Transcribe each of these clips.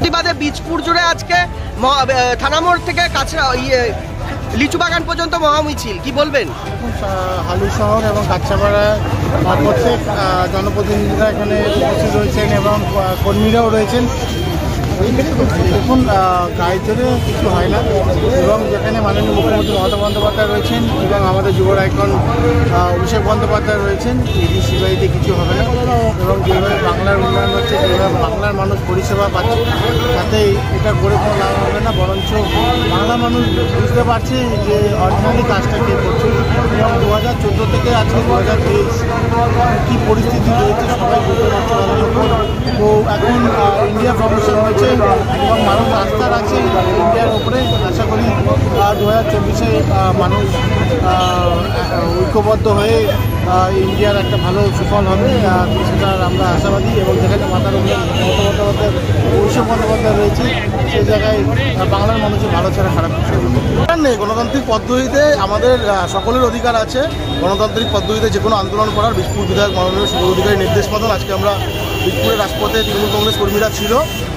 প্রতিবাদে বীজপুর জুড়ে আজকে থানামোড় থেকে কাছে লিচু বাগান পর্যন্ত মহামিছিল, কি বলবেন? হালু শহর এবং কাছাপাড়া প্রত্যেক জনপ্রতিনিধিরা এখানে উপস্থিত রয়েছেন এবং কর্মীরাও রয়েছেন। দেখুন, গাড়ি ধরে কিছু হয় না এবং যেখানে মাননীয় মুখ্যমন্ত্রী মমতা বন্দ্যোপাধ্যায় রয়েছেন এবং আমাদের যুব আইকন অভিষেক বন্দ্যোপাধ্যায় রয়েছেন, এই সিবাইতে কিছু হবে না এবং যেভাবে বাংলার উন্নয়ন হচ্ছে, যেভাবে বাংলার মানুষ পরিষেবা পাচ্ছে, তাতে এটা করে কোনো লাভ হবে না। বরঞ্চ বাংলা মানুষ বুঝতে পারছে যে অরিজিনালি কাজটা কে করছে এবং 2014 থেকে আজকে 2023 কী পরিস্থিতি রয়েছে সবাই বুঝতে পারছে বাংলার উপর। তো এখন ইন্ডিয়া প্রমোশন হয়েছে এবং মানুষ আস্থা রাখছে ইন্ডিয়ার ওপরে। আশা করি 2024-এ মানুষ ঐক্যবদ্ধ হয়ে ইন্ডিয়ার একটা ভালো সুফল হবে, সেটার আমরা আশাবাদী। এবং যেখানে মমতা বন্দ্যোপাধ্যায় অভিষেক বন্দ্যোপাধ্যায় রয়েছে, সেই জায়গায় বাংলার মানুষের ভালো ছাড়া খারাপ নেই। গণতান্ত্রিক পদ্ধতিতে আমাদের সকলের অধিকার আছে। গণতান্ত্রিক পদ্ধতিতে যে কোনো আন্দোলন করার বীজপুর বিধায়ক মাননীয় শুভ অধিকারী নির্দেশ মতন আজকে আমরা বীজপুরের রাজপথে তৃণমূল কংগ্রেস কর্মীরা ছিল।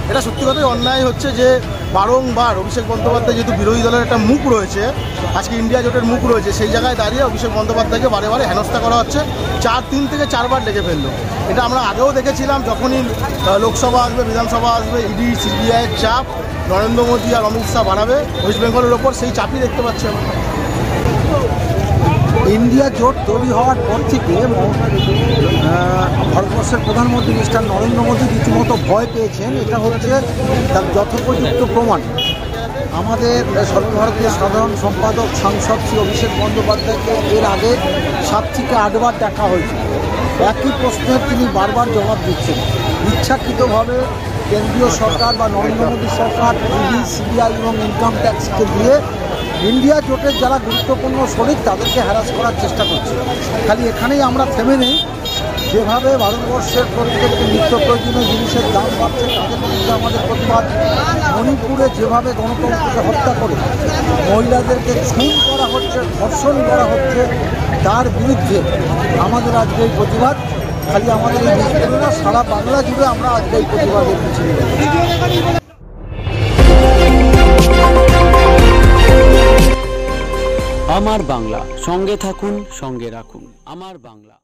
এটা সত্যি কথাই অন্যায় হচ্ছে যে বারংবার অভিষেক বন্দ্যোপাধ্যায় যেহেতু বিরোধী দলের একটা মুখ রয়েছে, আজকে ইন্ডিয়া জোটের মুখ রয়েছে, সেই জায়গায় দাঁড়িয়ে অভিষেক বন্দ্যোপাধ্যায়কে বারে বারে হেনস্থা করা হচ্ছে। 3 থেকে 4 বার ডেকে ফেললো। এটা আমরা আগেও দেখেছিলাম, যখনই লোকসভা আসবে, বিধানসভা আসবে, ইডি সিবিআইয়ের চাপ নরেন্দ্র মোদী আর অমিত শাহ বাড়াবে ওয়েস্ট বেঙ্গলের ওপর, সেই চাপই দেখতে পাচ্ছি আমরা। ইন্ডিয়া জোট তৈরি হওয়ার পর থেকে ভারতবর্ষের প্রধানমন্ত্রী মিস্টার নরেন্দ্র মোদী রীতিমতো ভয় পেয়েছেন। এটা হচ্ছে তার যথোপযুক্ত প্রমাণ। আমাদের সর্বভারতীয় সাধারণ সম্পাদক সাংসদ শ্রী অভিষেক বন্দ্যোপাধ্যায়কে এর আগে 7 থেকে 8 বার দেখা হয়েছে। একই প্রশ্নের তিনি বারবার জবাব দিচ্ছেন। ইচ্ছাকৃতভাবে কেন্দ্রীয় সরকার বা নরেন্দ্র মোদী সরকার ইডি সিবিআই এবং ইনকাম ট্যাক্সকে দিয়ে ইন্ডিয়া জোটের যারা গুরুত্বপূর্ণ শরিক তাদেরকে হ্যারাস করার চেষ্টা করছে। খালি এখানেই আমরা থেমে নেই। যেভাবে ভারতবর্ষের প্রত্যেক নিত্য প্রয়োজনীয় জিনিসের দাম বাড়ছে, তাদের বিরুদ্ধে আমাদের প্রতিবাদ। মণিপুরে যেভাবে গণতন্ত্রকে হত্যা করে মহিলাদেরকে খুন করা হচ্ছে, ধর্ষণ করা হচ্ছে, তার বিরুদ্ধে আমাদের আজকে এই প্রতিবাদ। খালি আমাদের এই বীজপুরে না, সারা বাংলা জুড়ে আমরা আজকে এই প্রতিবাদের পিছিয়ে যাচ্ছি। আমার বাংলা, সঙ্গে থাকুন, সঙ্গে রাখুন। আমার বাংলা।